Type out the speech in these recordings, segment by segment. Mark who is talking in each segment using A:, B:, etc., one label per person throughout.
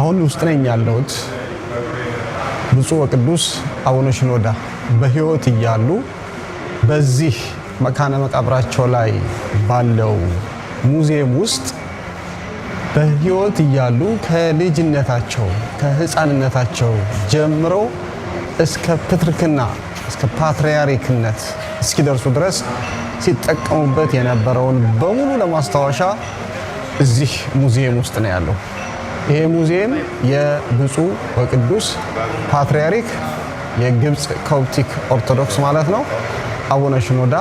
A: አሁን ውስጥ ነኝ ያለሁት ብፁዕ ወቅዱስ አቡነ ሽኖዳ በሕይወት እያሉ በዚህ መካነ መቃብራቸው ላይ ባለው ሙዚየም ውስጥ በሕይወት እያሉ ከልጅነታቸው ከሕፃንነታቸው ጀምረው እስከ ፕትርክና እስከ ፓትርያርክነት እስኪደርሱ ድረስ ሲጠቀሙበት የነበረውን በሙሉ ለማስታወሻ እዚህ ሙዚየም ውስጥ ነው ያለው። ይሄ ሙዚየም የብፁዕ ወቅዱስ ፓትርያርክ የግብጽ ኮፕቲክ ኦርቶዶክስ ማለት ነው አቡነ ሽኖዳ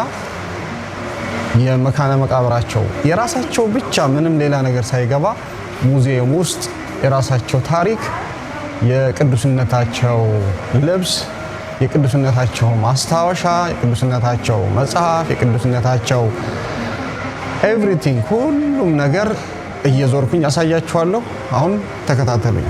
A: የመካነ መቃብራቸው የራሳቸው ብቻ ምንም ሌላ ነገር ሳይገባ ሙዚየም ውስጥ የራሳቸው ታሪክ፣ የቅዱስነታቸው ልብስ፣ የቅዱስነታቸው ማስታወሻ፣ የቅዱስነታቸው መጽሐፍ፣ የቅዱስነታቸው ኤቭሪቲንግ ሁሉም ነገር እየዞርኩኝ ያሳያችኋለሁ። አሁን ተከታተሉኝ።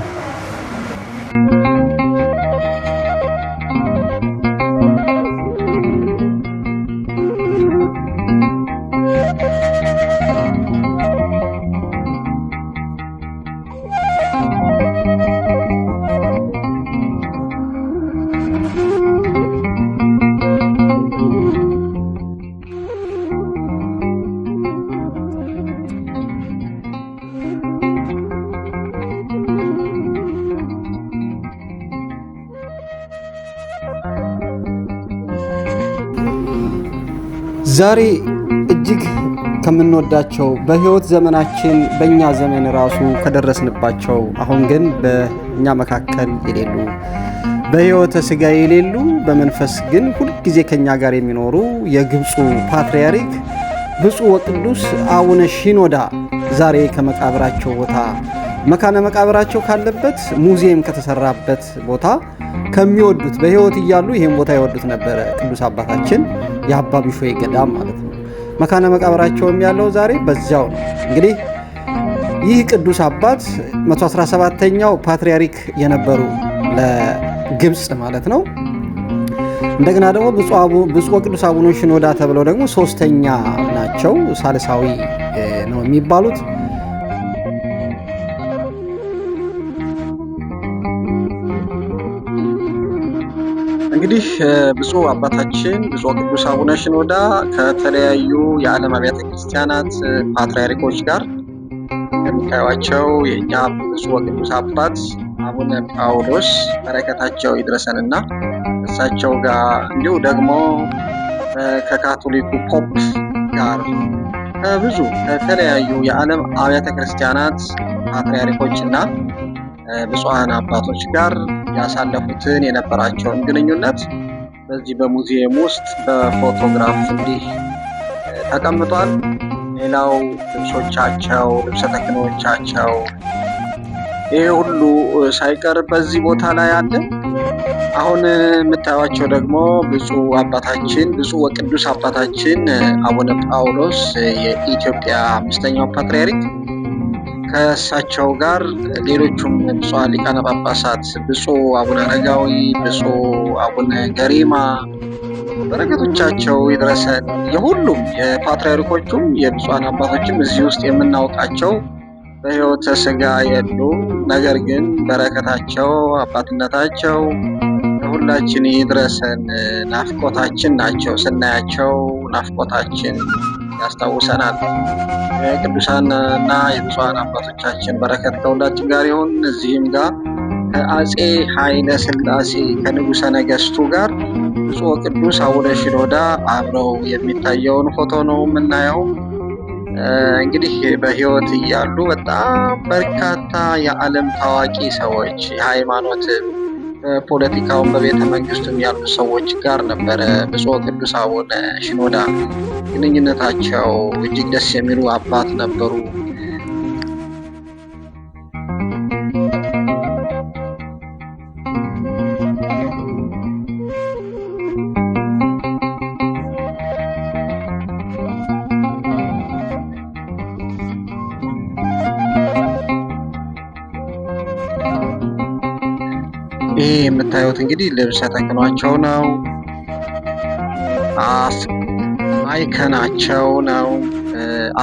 B: ዛሬ እጅግ ከምንወዳቸው በህይወት ዘመናችን በእኛ ዘመን ራሱ ከደረስንባቸው አሁን ግን በእኛ መካከል የሌሉ በህይወተ ስጋ የሌሉ በመንፈስ ግን ሁልጊዜ ከኛ ጋር የሚኖሩ የግብፁ ፓትርያርክ ብፁዕ ወቅዱስ አቡነ ሽኖዳ ዛሬ ከመቃብራቸው ቦታ መካነ መቃብራቸው ካለበት ሙዚየም ከተሰራበት ቦታ ከሚወዱት በህይወት እያሉ ይሄን ቦታ ይወዱት ነበር ቅዱስ አባታችን የአባ ቢሾይ ገዳም ማለት ነው። መካነ መቃብራቸውም ያለው ዛሬ በዛው ነው። እንግዲህ ይህ ቅዱስ አባት 117ኛው ፓትርያርክ የነበሩ ለግብጽ ማለት ነው። እንደገና ደግሞ ብፁዕ ወቅዱስ አቡነ ሽኖዳ ተብለው ደግሞ ሶስተኛ ናቸው። ሳልሳዊ ነው የሚባሉት። እንግዲህ ብፁዕ አባታችን ብፁዕ ቅዱስ አቡነ ሽኖዳ ከተለያዩ የዓለም አብያተ ክርስቲያናት ፓትርያርኮች ጋር የሚታዩቸው የእኛ ብፁዕ ቅዱስ አባት አቡነ ጳውሎስ በረከታቸው ይድረሰንና እሳቸው ጋር እንዲሁ ደግሞ ከካቶሊኩ ፖፕ ጋር ከብዙ ከተለያዩ የዓለም አብያተ ክርስቲያናት ፓትርያርኮችና ብፁዓን አባቶች ጋር ያሳለፉትን የነበራቸውን ግንኙነት በዚህ በሙዚየም ውስጥ በፎቶግራፍ እንዲህ ተቀምጧል። ሌላው ልብሶቻቸው፣ ልብሰ ተክህኖቻቸው ይሄ ሁሉ ሳይቀር በዚህ ቦታ ላይ አለ። አሁን የምታዩቸው ደግሞ ብፁዕ አባታችን ብፁዕ ወቅዱስ አባታችን አቡነ ጳውሎስ የኢትዮጵያ 5ኛው ፓትርያርክ ከእሳቸው ጋር ሌሎቹም ብፁዓን ሊቃነ ጳጳሳት ብፁዕ አቡነ አረጋዊ፣ ብፁዕ አቡነ ገሪማ በረከቶቻቸው ይድረሰን። የሁሉም የፓትርያርኮቹም የብፁዓን አባቶችም እዚህ ውስጥ የምናውቃቸው በሕይወተ ሥጋ የሉ፣ ነገር ግን በረከታቸው አባትነታቸው ሁላችን ይድረሰን። ናፍቆታችን ናቸው። ስናያቸው ናፍቆታችን ያስታውሰናል። የቅዱሳንና የብፁዓን አባቶቻችን በረከት ከሁላችን ጋር ይሁን። እዚህም ጋር ከአፄ ኃይለ ሥላሴ ከንጉሠ ነገሥቱ ጋር ብፁዕ ቅዱስ አቡነ ሽኖዳ አብረው የሚታየውን ፎቶ ነው የምናየው። እንግዲህ በሕይወት እያሉ በጣም በርካታ የዓለም ታዋቂ ሰዎች የሃይማኖትም ፖለቲካውን በቤተ መንግስቱም ያሉ ሰዎች ጋር ነበረ ብፁዕ ቅዱስ አቡነ ሽኖዳ ግንኙነታቸው እጅግ ደስ የሚሉ አባት ነበሩ። ይህ የምታዩት እንግዲህ ልብሰ ተክህኗቸው ነው። ማይከናቸው ነው።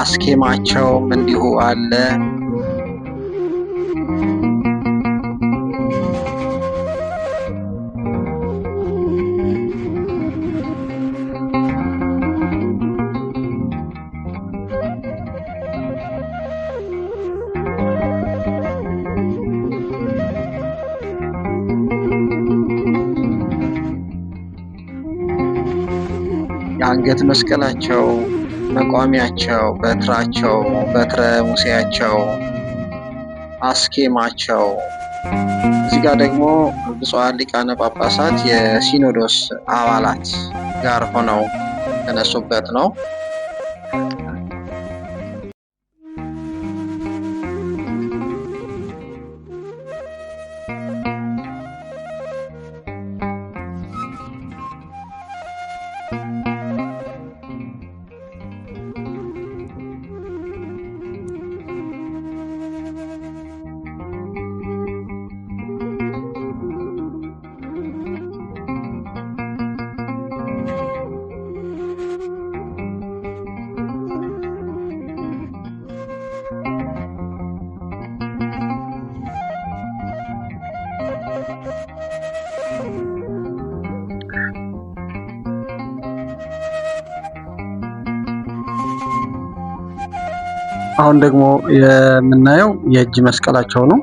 B: አስኬማቸውም እንዲሁ አለ። የአንገት መስቀላቸው፣ መቋሚያቸው፣ በትራቸው፣ በትረ ሙሴያቸው፣ አስኬማቸው እዚህ ጋር ደግሞ ብፁዓን ሊቃነ ጳጳሳት የሲኖዶስ አባላት ጋር ሆነው የተነሱበት ነው። አሁን ደግሞ የምናየው የእጅ መስቀላቸው ነው።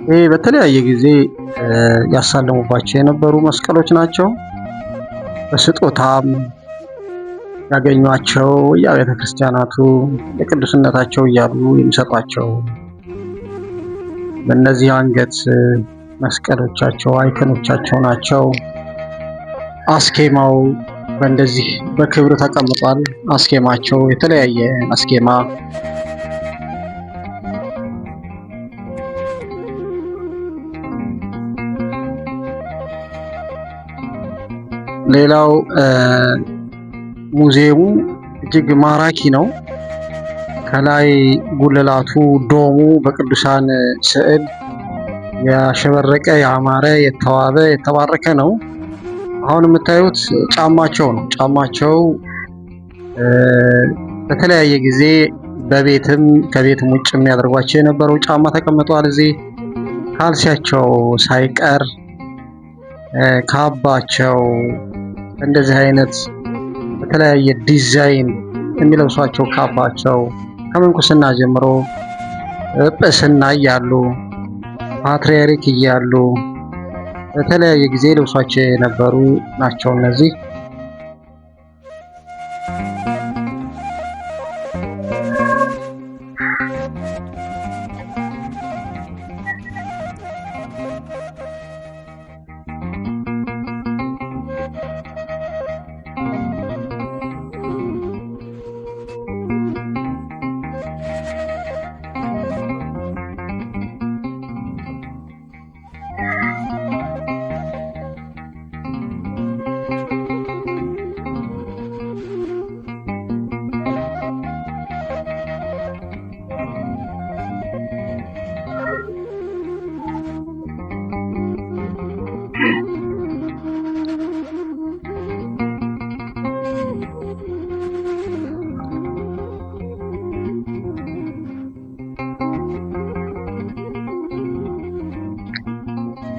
B: ይህ በተለያየ ጊዜ ያሳለሙባቸው የነበሩ መስቀሎች ናቸው። በስጦታም ያገኟቸው የቤተ ክርስቲያናቱ የቅዱስነታቸው እያሉ የሚሰጧቸው በእነዚህ አንገት መስቀሎቻቸው አይከኖቻቸው ናቸው። አስኬማው በእንደዚህ በክብር ተቀምጧል። አስኬማቸው የተለያየ አስኬማ ሌላው ሙዚየሙ እጅግ ማራኪ ነው። ከላይ ጉልላቱ ዶሙ በቅዱሳን ስዕል ያሸበረቀ ያማረ የተዋበ የተባረከ ነው። አሁን የምታዩት ጫማቸው ነው። ጫማቸው በተለያየ ጊዜ በቤትም ከቤትም ውጭ የሚያደርጓቸው የነበረው ጫማ ተቀምጧል። እዚህ ካልሲያቸው ሳይቀር ካባቸው እንደዚህ አይነት በተለያየ ዲዛይን የሚለብሷቸው ካባቸው ከምንኩስና ጀምሮ ጵጵስና እያሉ ፓትርያርክ እያሉ በተለያየ ጊዜ ልብሷቸው የነበሩ ናቸው እነዚህ።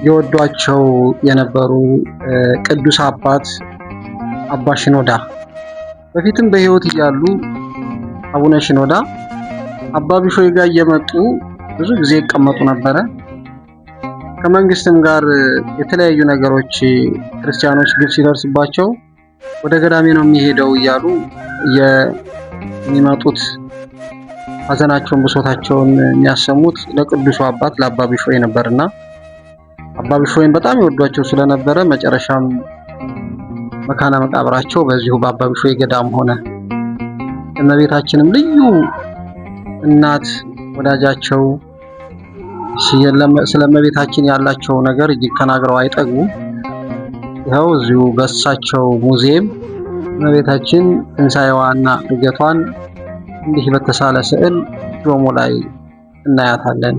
B: የወዷቸው የነበሩ ቅዱስ አባት አባ ሽኖዳ በፊትም በሕይወት እያሉ አቡነ ሽኖዳ አባ ቢሾይ ጋር እየመጡ ብዙ ጊዜ ይቀመጡ ነበረ። ከመንግስትም ጋር የተለያዩ ነገሮች ክርስቲያኖች ግፍ ሲደርስባቸው ወደ ገዳሜ ነው የሚሄደው እያሉ የሚመጡት ሐዘናቸውን ብሶታቸውን የሚያሰሙት ለቅዱሱ አባት ለአባ ቢሾይ ነበርና አባ ቢሾይን በጣም ይወዷቸው ስለነበረ መጨረሻም መካነ መቃብራቸው በዚሁ በአባ ቢሾይ ገዳም ሆነ። እመቤታችንም ልዩ እናት ወዳጃቸው ስለ እመቤታችን ያላቸው ነገር እጅግ ተናግረው አይጠግቡም። ይኸው እዚሁ በእሳቸው ሙዚየም እመቤታችን ትንሣኤዋና እርገቷን እንዲህ በተሳለ ስዕል ዶሙ ላይ እናያታለን።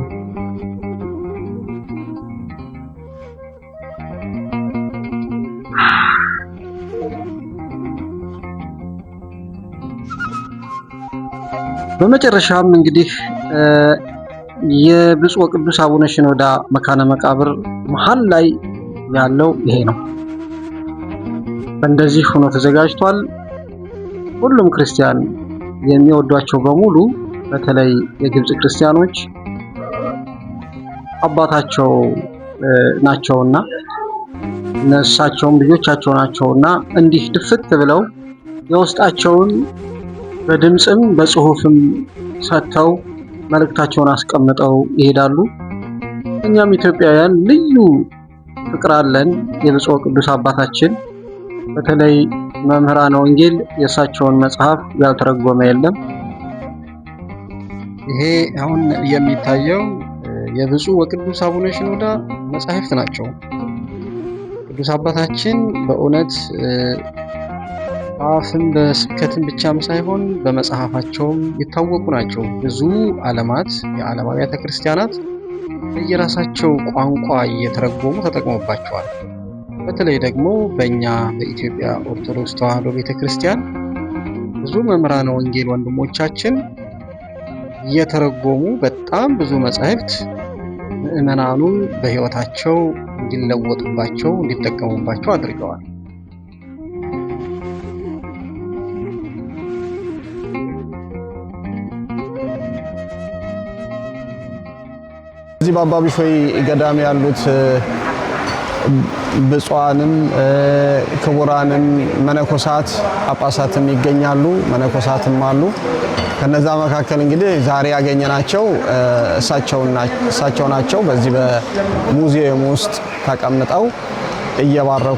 B: በመጨረሻም እንግዲህ የብፁዕ ቅዱስ አቡነ ሽኖዳ መካነ መቃብር መሃል ላይ ያለው ይሄ ነው። እንደዚህ ሆኖ ተዘጋጅቷል። ሁሉም ክርስቲያን የሚወዷቸው በሙሉ በተለይ የግብጽ ክርስቲያኖች አባታቸው ናቸውና እነሳቸውም ልጆቻቸው ናቸውና እንዲህ ድፍት ብለው የውስጣቸውን በድምጽም በጽሁፍም ሰጥተው መልእክታቸውን አስቀምጠው ይሄዳሉ። እኛም ኢትዮጵያውያን ልዩ ፍቅር አለን የብፁዕ ቅዱስ አባታችን። በተለይ መምህራነ ወንጌል የእሳቸውን መጽሐፍ ያልተረጎመ የለም። ይሄ አሁን የሚታየው የብፁዕ ወቅዱስ አቡነ ሽኖዳ መጻሕፍት ናቸው። ቅዱስ አባታችን በእውነት በአፍም በስብከትም ብቻም ሳይሆን በመጽሐፋቸውም የታወቁ ናቸው። ብዙ ዓለማት የዓለም አብያተ ክርስቲያናት በየራሳቸው ቋንቋ እየተረጎሙ ተጠቅሞባቸዋል። በተለይ ደግሞ በእኛ በኢትዮጵያ ኦርቶዶክስ ተዋሕዶ ቤተክርስቲያን ብዙ መምህራነ ወንጌል ወንድሞቻችን እየተረጎሙ በጣም ብዙ መጻሕፍት ምዕመናኑ በሕይወታቸው እንዲለወጡባቸው እንዲጠቀሙባቸው አድርገዋል።
A: እዚህ በአባ ቢሾይ ገዳም ያሉት ብፁዓንም ክቡራንም መነኮሳት ጳጳሳትም ይገኛሉ፣ መነኮሳትም አሉ። ከነዛ መካከል እንግዲህ ዛሬ ያገኘናቸው እሳቸው ናቸው። በዚህ በሙዚየም ውስጥ ተቀምጠው እየባረኩ